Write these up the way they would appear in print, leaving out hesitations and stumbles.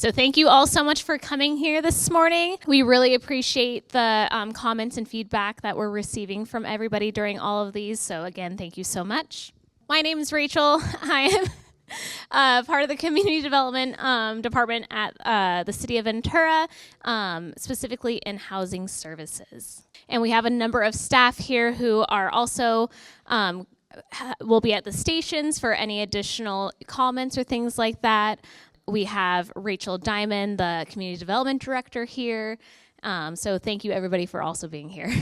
So thank you all so much for coming here this morning. We really appreciate the comments and feedback that we're receiving from everybody during all of these. So again, thank you so much. My name is Rachel. I am part of the community development department at the city of Ventura, specifically in housing services. And we have a number of staff here who are also will be at the stations for any additional comments or things like that. We have Rachel Diamond, the community development director here. So thank you everybody for also being here.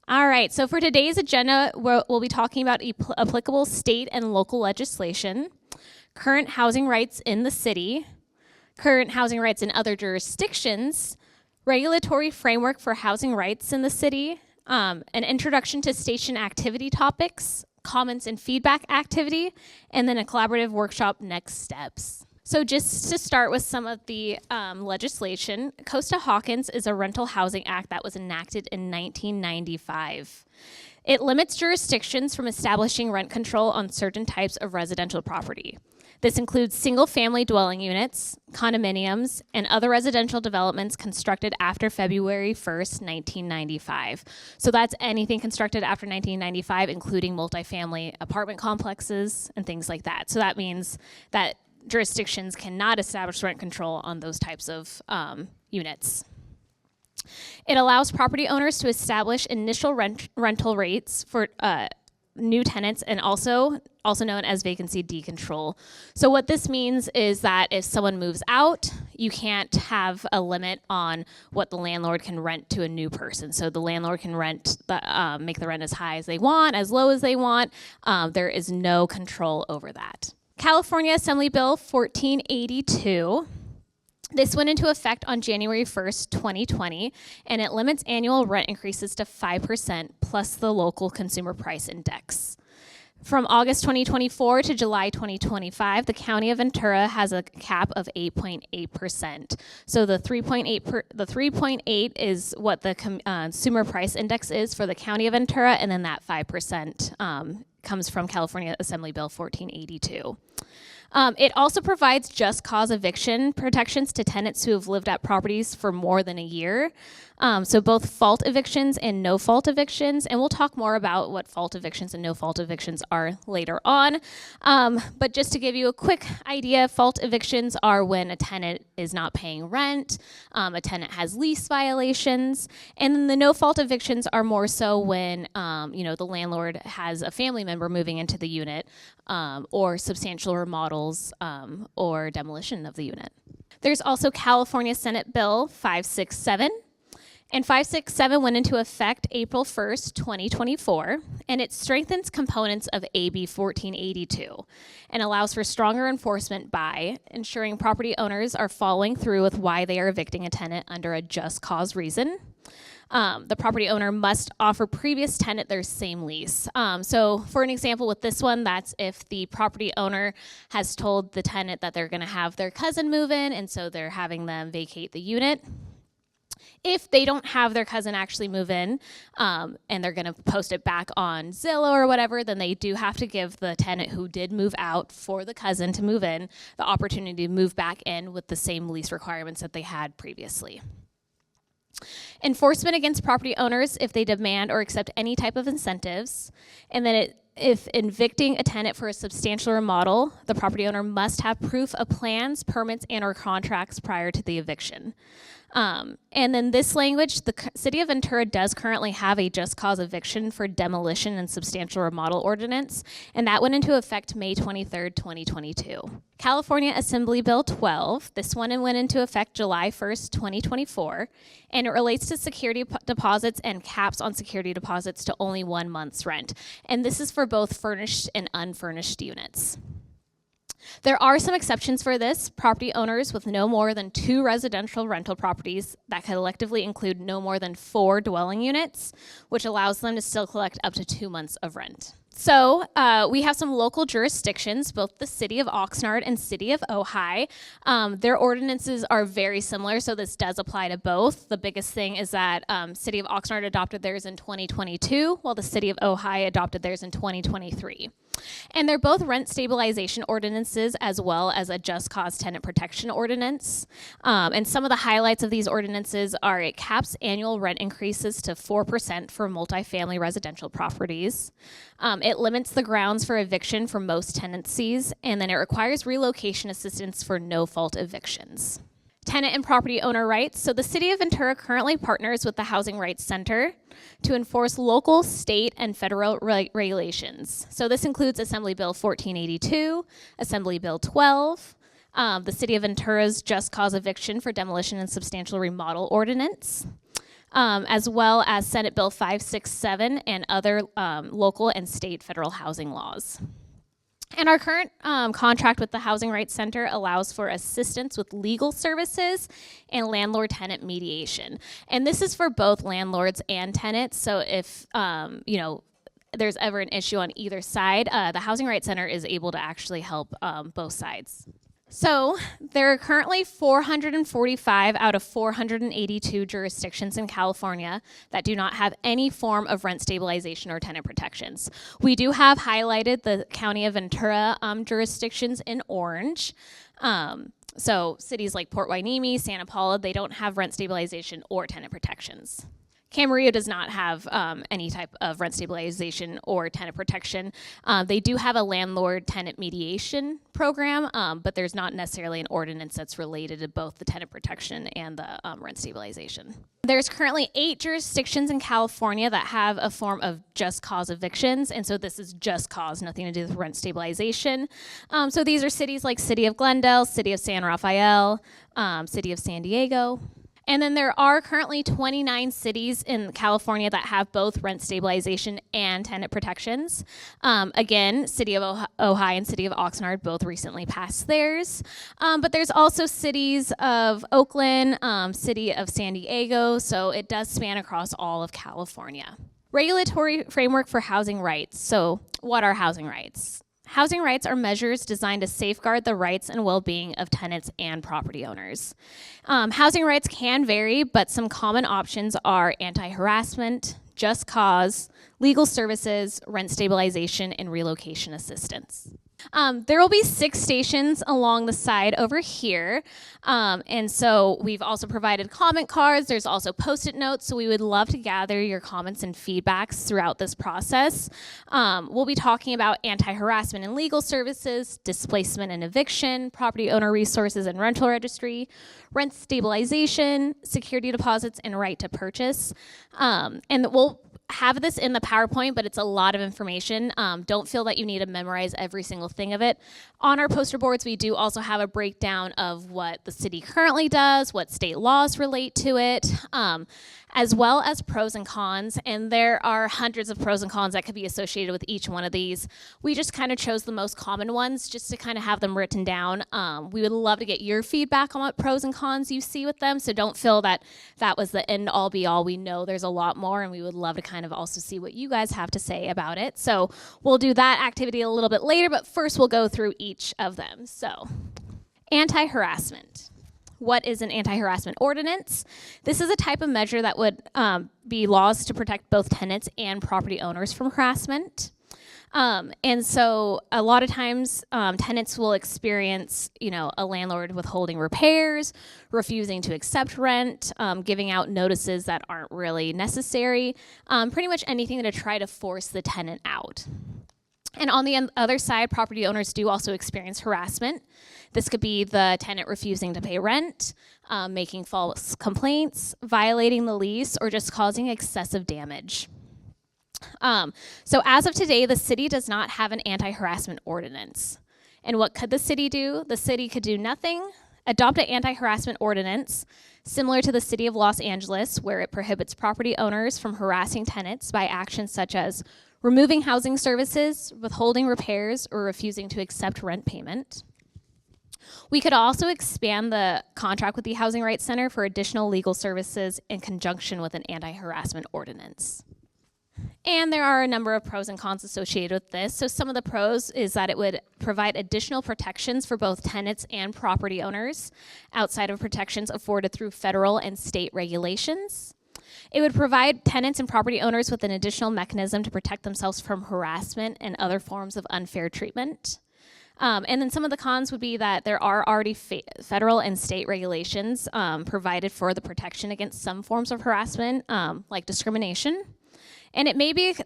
All right, so for today's agenda, we'll be talking about applicable state and local legislation, current housing rights in the city, current housing rights in other jurisdictions, regulatory framework for housing rights in the city, an introduction to station activity topics, comments and feedback activity, and then a collaborative workshop, next steps. So just to start with some of the legislation, Costa-Hawkins is a rental housing act that was enacted in 1995. It limits jurisdictions from establishing rent control on certain types of residential property. This includes single-family dwelling units, condominiums, and other residential developments constructed after February 1st, 1995. So that's anything constructed after 1995, including multifamily apartment complexes and things like that. So that means that jurisdictions cannot establish rent control on those types of units. It allows property owners to establish initial rental rates for new tenants, and also known as vacancy decontrol. So what this means is that if someone moves out, you can't have a limit on what the landlord can rent to a new person. So the landlord can make the rent as high as they want, as low as they want. There is no control over that. California Assembly Bill 1482. This went into effect on January 1st, 2020, and it limits annual rent increases to 5% plus the local consumer price index. From August 2024 to July 2025, the County of Ventura has a cap of 8.8%. So the 3.8 is what the consumer price index is for the County of Ventura, and then that 5% comes from California Assembly Bill 1482. It also provides just cause eviction protections to tenants who have lived at properties for more than a year. So both fault evictions and no fault evictions, and we'll talk more about what fault evictions and no fault evictions are later on. But just to give you a quick idea, fault evictions are when a tenant is not paying rent, a tenant has lease violations, and then the no fault evictions are more so when the landlord has a family member moving into the unit, or substantial remodels or demolition of the unit. There's also California Senate Bill 567. And 567 went into effect April 1st, 2024, and it strengthens components of AB 1482 and allows for stronger enforcement by ensuring property owners are following through with why they are evicting a tenant under a just cause reason. The property owner must offer previous tenant their same lease. So for an example with this one, that's if the property owner has told the tenant that they're going to have their cousin move in, and so they're having them vacate the unit. If they don't have their cousin actually move in, and they're going to post it back on Zillow or whatever, then they do have to give the tenant who did move out for the cousin to move in the opportunity to move back in with the same lease requirements that they had previously. Enforcement against property owners if they demand or accept any type of incentives, and then if evicting a tenant for a substantial remodel, the property owner must have proof of plans, permits, and/or contracts prior to the eviction. And then this language, the City of Ventura does currently have a just cause eviction for demolition and substantial remodel ordinance, and that went into effect May 23rd, 2022. California Assembly Bill 12, this one went into effect July 1st, 2024, and it relates to security deposits and caps on security deposits to only 1 month's rent. And this is for both furnished and unfurnished units. There are some exceptions for this. Property owners with no more than 2 residential rental properties that collectively include no more than 4 dwelling units, which allows them to still collect up to 2 months of rent. So we have some local jurisdictions, both the city of Oxnard and city of Ojai. Their ordinances are very similar, so this does apply to both. The biggest thing is that city of Oxnard adopted theirs in 2022, while the city of Ojai adopted theirs in 2023. And they're both rent stabilization ordinances as well as a just cause tenant protection ordinance. And some of the highlights of these ordinances are it caps annual rent increases to 4% for multifamily residential properties. It limits the grounds for eviction for most tenancies, and then it requires relocation assistance for no-fault evictions. Tenant and property owner rights. So the city of Ventura currently partners with the Housing Rights Center to enforce local, state, and federal regulations. So this includes Assembly Bill 1482, Assembly Bill 12, the city of Ventura's just cause eviction for demolition and substantial remodel ordinance, as well as Senate Bill 567 and other local and state federal housing laws. And our current contract with the Housing Rights Center allows for assistance with legal services and landlord-tenant mediation. And this is for both landlords and tenants. So if, there's ever an issue on either side, the Housing Rights Center is able to actually help both sides. So there are currently 445 out of 482 jurisdictions in California that do not have any form of rent stabilization or tenant protections. We do have highlighted the County of Ventura jurisdictions in orange. So cities like Port Hueneme, Santa Paula, they don't have rent stabilization or tenant protections. Camarillo does not have any type of rent stabilization or tenant protection. They do have a landlord-tenant mediation program, but there's not necessarily an ordinance that's related to both the tenant protection and the rent stabilization. There's currently 8 jurisdictions in California that have a form of just cause evictions, and so this is just cause, nothing to do with rent stabilization. So these are cities like City of Glendale, City of San Rafael, City of San Diego. And then there are currently 29 cities in California that have both rent stabilization and tenant protections. Again, City of Ojai and City of Oxnard both recently passed theirs. But there's also cities of Oakland, City of San Diego, so it does span across all of California. Regulatory framework for housing rights. So what are housing rights? Housing rights are measures designed to safeguard the rights and well-being of tenants and property owners. Housing rights can vary, but some common options are anti-harassment, just cause, legal services, rent stabilization, and relocation assistance. There will be 6 stations along the side over here, and so we've also provided comment cards. There's also Post-it notes, so we would love to gather your comments and feedbacks throughout this process. We'll be talking about anti-harassment and legal services, displacement and eviction, property owner resources and rental registry, rent stabilization, security deposits, and right to purchase. And we'll have this in the PowerPoint, but it's a lot of information. Don't feel that you need to memorize every single thing of it. On our poster boards, we do also have a breakdown of what the city currently does, what state laws relate to it, as well as pros and cons. And there are hundreds of pros and cons that could be associated with each one of these. We just kind of chose the most common ones just to kind of have them written down. We would love to get your feedback on what pros and cons you see with them, so don't feel that that was the end all be all. We know there's a lot more, and we would love to kind of also see what you guys have to say about it. So we'll do that activity a little bit later, but first we'll go through each of them. So anti-harassment. What is an anti-harassment ordinance? This is a type of measure that would be laws to protect both tenants and property owners from harassment. And so a lot of times tenants will experience, a landlord withholding repairs, refusing to accept rent, giving out notices that aren't really necessary, pretty much anything to try to force the tenant out. And on the other side, property owners do also experience harassment. This could be the tenant refusing to pay rent, making false complaints, violating the lease, or just causing excessive damage. So as of today, the city does not have an anti-harassment ordinance. And what could the city do? The city could do nothing, adopt an anti-harassment ordinance, similar to the city of Los Angeles, where it prohibits property owners from harassing tenants by actions such as removing housing services, withholding repairs, or refusing to accept rent payment. We could also expand the contract with the Housing Rights Center for additional legal services in conjunction with an anti-harassment ordinance. And there are a number of pros and cons associated with this. So some of the pros is that it would provide additional protections for both tenants and property owners outside of protections afforded through federal and state regulations. It would provide tenants and property owners with an additional mechanism to protect themselves from harassment and other forms of unfair treatment. And then some of the cons would be that there are already federal and state regulations provided for the protection against some forms of harassment, like discrimination. And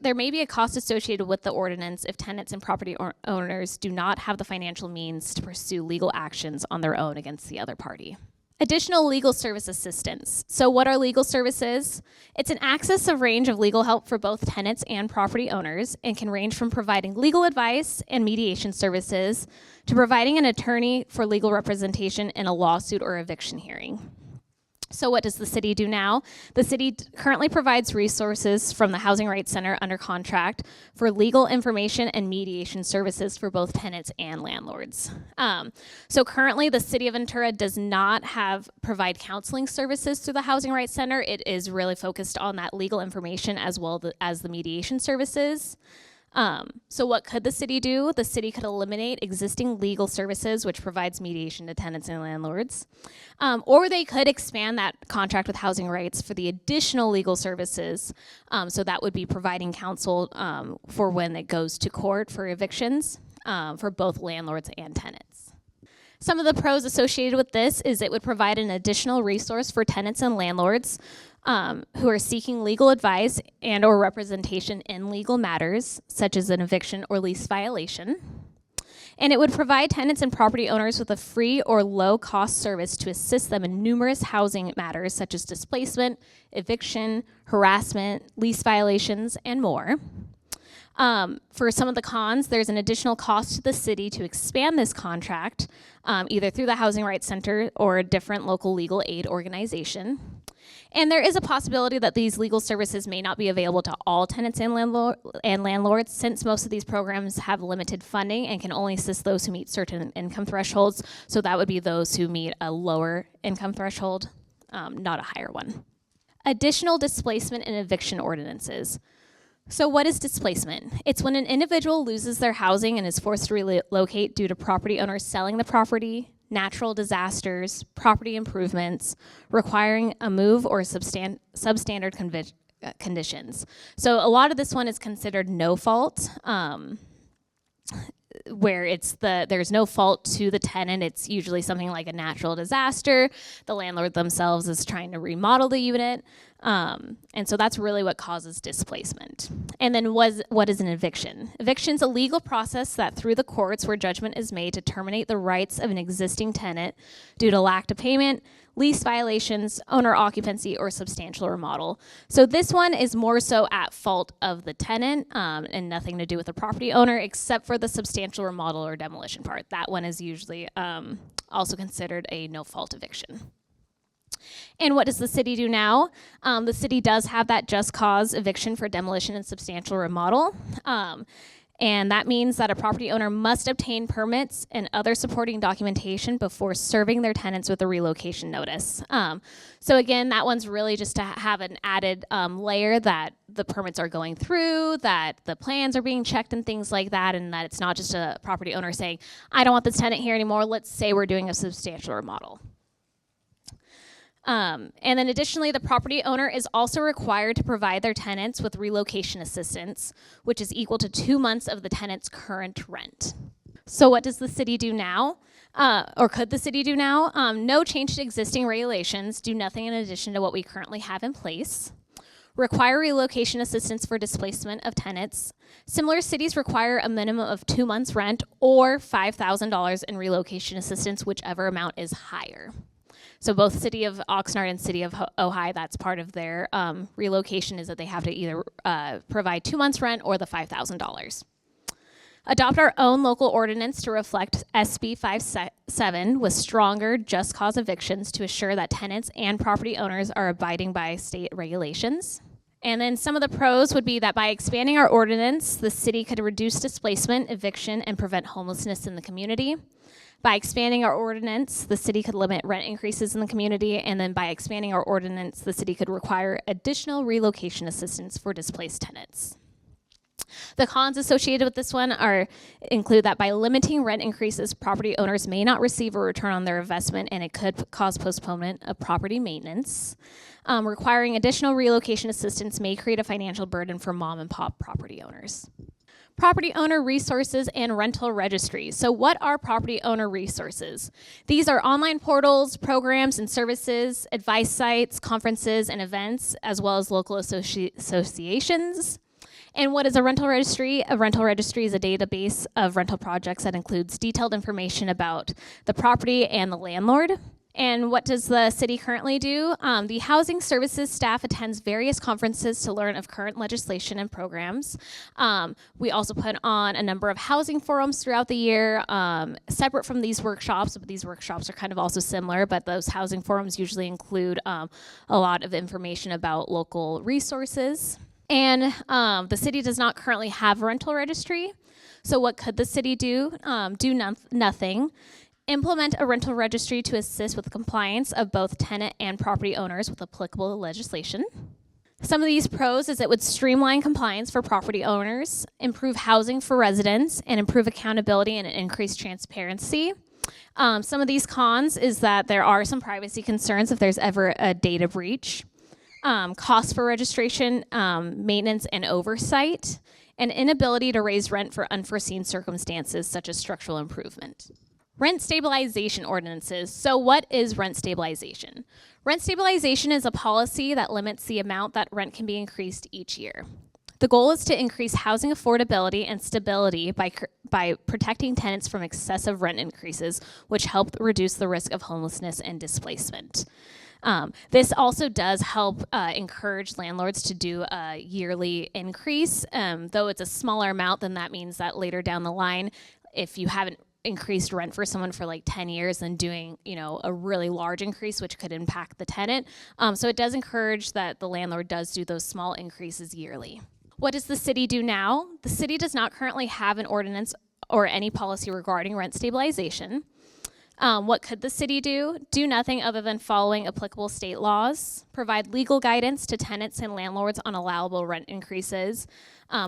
there may be a cost associated with the ordinance if tenants and property owners do not have the financial means to pursue legal actions on their own against the other party. Additional legal service assistance. So what are legal services? It's an access of range of legal help for both tenants and property owners and can range from providing legal advice and mediation services to providing an attorney for legal representation in a lawsuit or eviction hearing. So what does the city do now? The city currently provides resources from the Housing Rights Center under contract for legal information and mediation services for both tenants and landlords. So currently the city of Ventura does not provide counseling services through the Housing Rights Center. It is really focused on that legal information as well as the mediation services. So what could the city do? The city could eliminate existing legal services, which provides mediation to tenants and landlords. Or they could expand that contract with Housing Rights for the additional legal services. So that would be providing counsel for when it goes to court for evictions for both landlords and tenants. Some of the pros associated with this is it would provide an additional resource for tenants and landlords who are seeking legal advice and or representation in legal matters, such as an eviction or lease violation. And it would provide tenants and property owners with a free or low-cost service to assist them in numerous housing matters, such as displacement, eviction, harassment, lease violations, and more. For some of the cons, there's an additional cost to the city to expand this contract, either through the Housing Rights Center or a different local legal aid organization. And there is a possibility that these legal services may not be available to all tenants and landlords, since most of these programs have limited funding and can only assist those who meet certain income thresholds. So that would be those who meet a lower income threshold, not a higher one. Additional displacement and eviction ordinances. So what is displacement? It's when an individual loses their housing and is forced to relocate due to property owners selling the property, natural disasters, property improvements, requiring a move or substandard conditions. So a lot of this one is considered no fault, where there's no fault to the tenant. It's usually something like a natural disaster. The landlord themselves is trying to remodel the unit. And so that's really what causes displacement. And then what is an eviction? Eviction is a legal process that through the courts where judgment is made to terminate the rights of an existing tenant due to lack of payment, lease violations, owner occupancy, or substantial remodel. So this one is more so at fault of the tenant and nothing to do with the property owner except for the substantial remodel or demolition part. That one is usually also considered a no-fault eviction. And what does the city do now? The city does have that just cause eviction for demolition and substantial remodel. And that means that a property owner must obtain permits and other supporting documentation before serving their tenants with a relocation notice. So again, that one's really just to have an added layer that the permits are going through, that the plans are being checked and things like that, and that it's not just a property owner saying, I don't want this tenant here anymore, let's say we're doing a substantial remodel. And then additionally, the property owner is also required to provide their tenants with relocation assistance, which is equal to 2 months of the tenant's current rent. So what does the city do now? Or could the city do now? No change to existing regulations, do nothing in addition to what we currently have in place. Require relocation assistance for displacement of tenants. Similar cities require a minimum of 2 months rent or $5,000 in relocation assistance, whichever amount is higher. So both City of Oxnard and City of Ojai, that's part of their relocation, is that they have to either provide 2 months rent or the $5,000. Adopt our own local ordinance to reflect SB 57 with stronger just cause evictions to assure that tenants and property owners are abiding by state regulations. And then some of the pros would be that by expanding our ordinance, the city could reduce displacement, eviction, and prevent homelessness in the community. By expanding our ordinance, the city could limit rent increases in the community, and then by expanding our ordinance, the city could require additional relocation assistance for displaced tenants. The cons associated with this one include that by limiting rent increases, property owners may not receive a return on their investment, and it could cause postponement of property maintenance. Requiring additional relocation assistance may create a financial burden for mom and pop property owners. Property owner resources and rental registries. So what are property owner resources? These are online portals, programs and services, advice sites, conferences and events, as well as local associations. And what is a rental registry? A rental registry is a database of rental projects that includes detailed information about the property and the landlord. And what does the city currently do? The housing services staff attends various conferences to learn of current legislation and programs. We also put on a number of housing forums throughout the year, separate from these workshops, but these workshops are kind of also similar, but those housing forums usually include a lot of information about local resources. And the city does not currently have a rental registry. So what could the city do? Nothing. Implement a rental registry to assist with compliance of both tenant and property owners with applicable legislation. Some of these pros is it would streamline compliance for property owners, improve housing for residents, and improve accountability and increase transparency. Some of these cons is that there are some privacy concerns if there's ever a data breach, costs for registration, maintenance, and oversight, and inability to raise rent for unforeseen circumstances such as structural improvement. Rent stabilization ordinances. So what is rent stabilization? Rent stabilization is a policy that limits the amount that rent can be increased each year. The goal is to increase housing affordability and stability by protecting tenants from excessive rent increases, which help reduce the risk of homelessness and displacement. This also does help encourage landlords to do a yearly increase. Though it's a smaller amount, then that means that later down the line, if you haven't increased rent for someone for like 10 years and doing, a really large increase, which could impact the tenant. So it does encourage that the landlord does do those small increases yearly. What does the city do now? The city does not currently have an ordinance or any policy regarding rent stabilization. What could the city do? Do nothing other than following applicable state laws, provide legal guidance to tenants and landlords on allowable rent increases,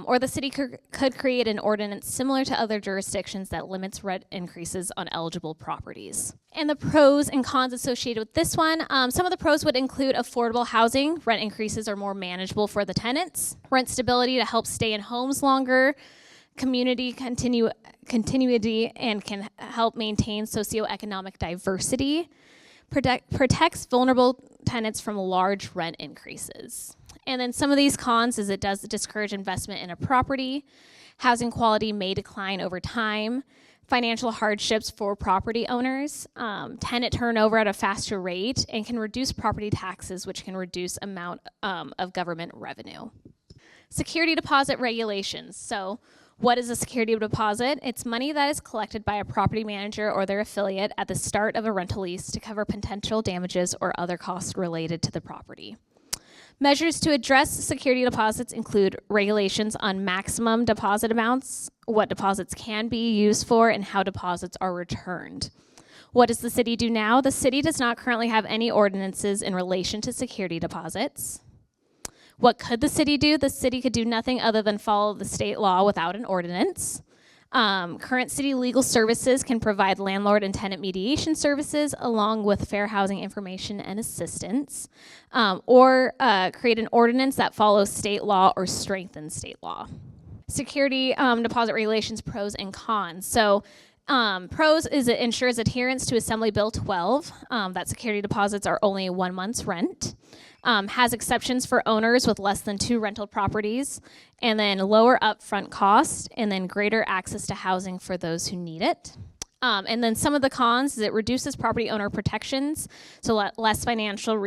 or the city could create an ordinance similar to other jurisdictions that limits rent increases on eligible properties. And the pros and cons associated with this one, some of the pros would include affordable housing. Rent increases are more manageable for the tenants. Rent stability to help stay in homes longer. Community continuity and can help maintain socioeconomic diversity. Protects vulnerable tenants from large rent increases. And then some of these cons is it does discourage investment in a property. Housing quality may decline over time. Financial hardships for property owners. Tenant turnover at a faster rate and can reduce property taxes, which can reduce amount of government revenue. Security deposit regulations. So what is a security deposit? It's money that is collected by a property manager or their affiliate at the start of a rental lease to cover potential damages or other costs related to the property. Measures to address security deposits include regulations on maximum deposit amounts, what deposits can be used for, and how deposits are returned. What does the city do now? The city does not currently have any ordinances in relation to security deposits. What could the city do? The city could do nothing other than follow the state law without an ordinance. Current city legal services can provide landlord and tenant mediation services along with fair housing information and assistance, or create an ordinance that follows state law or strengthens state law. Security deposit regulations, pros and cons. So pros is it ensures adherence to Assembly Bill 12, that security deposits are only 1 month's rent. Has exceptions for owners with less than 2 rental properties, and then lower upfront cost, and then greater access to housing for those who need it. And then some of the cons is it reduces property owner protections, so less financial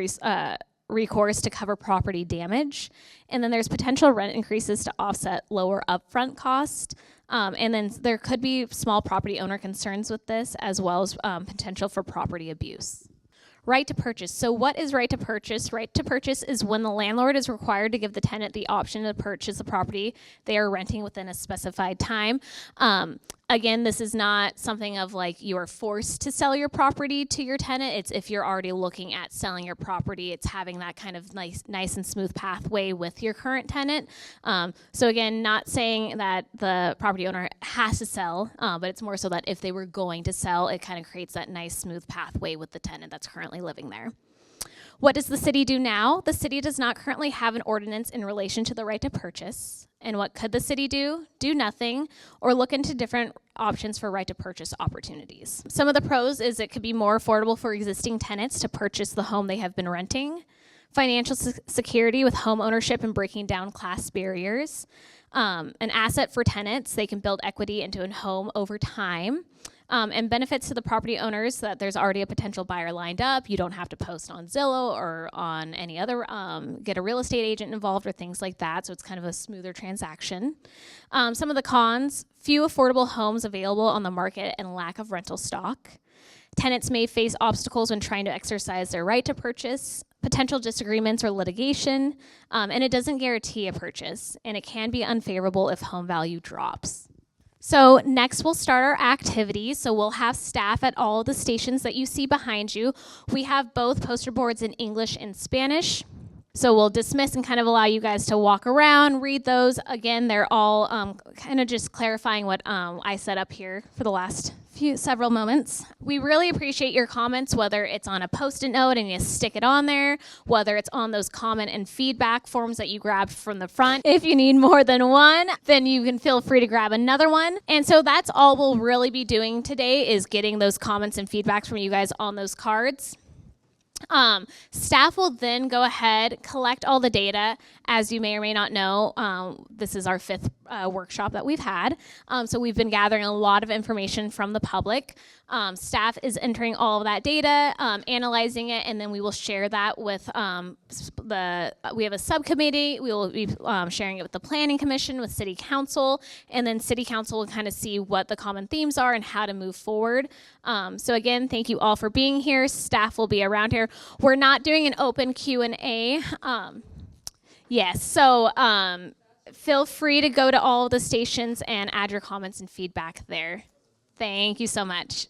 recourse to cover property damage. And then there's potential rent increases to offset lower upfront cost. And then there could be small property owner concerns with this, as well as potential for property abuse. Right to purchase. So what is right to purchase? Right to purchase is when the landlord is required to give the tenant the option to purchase the property they are renting within a specified time. Again, this is not something of like you are forced to sell your property to your tenant. It's if you're already looking at selling your property, it's having that kind of nice and smooth pathway with your current tenant. So again, not saying that the property owner has to sell, but it's more so that if they were going to sell, it kind of creates that nice smooth pathway with the tenant that's currently living there. What does the city do now? The city does not currently have an ordinance in relation to the right to purchase. And what could the city do? Do nothing, or look into different options for right to purchase opportunities. Some of the pros is it could be more affordable for existing tenants to purchase the home they have been renting. Financial security with home ownership and breaking down class barriers. An asset for tenants, they can build equity into a home over time. And benefits to the property owners that there's already a potential buyer lined up. You don't have to post on Zillow or on any other, get a real estate agent involved or things like that. So it's kind of a smoother transaction. Some of the cons, few affordable homes available on the market and lack of rental stock. Tenants may face obstacles when trying to exercise their right to purchase, potential disagreements or litigation, and it doesn't guarantee a purchase, and it can be unfavorable if home value drops. So next we'll start our activities. So we'll have staff at all the stations that you see behind you. We have both poster boards in English and Spanish. So we'll dismiss and kind of allow you guys to walk around, read those. Again, they're all kind of just clarifying what I set up here for the last several moments. We really appreciate your comments, whether it's on a Post-it note and you stick it on there, whether it's on those comment and feedback forms that you grabbed from the front. If you need more than one, then you can feel free to grab another one. And so that's all we'll really be doing today is getting those comments and feedbacks from you guys on those cards. Staff will then go ahead, collect all the data. As you may or may not know, this is our 5th workshop that we've had. So we've been gathering a lot of information from the public. Staff is entering all of that data, analyzing it, and then we will share that with we have a subcommittee. We will be sharing it with the Planning Commission, with City Council, and then City Council will kind of see what the common themes are and how to move forward. So again, thank you all for being here. Staff will be around here. We're not doing an open Q&A. Yes, so feel free to go to all of the stations and add your comments and feedback there. Thank you so much.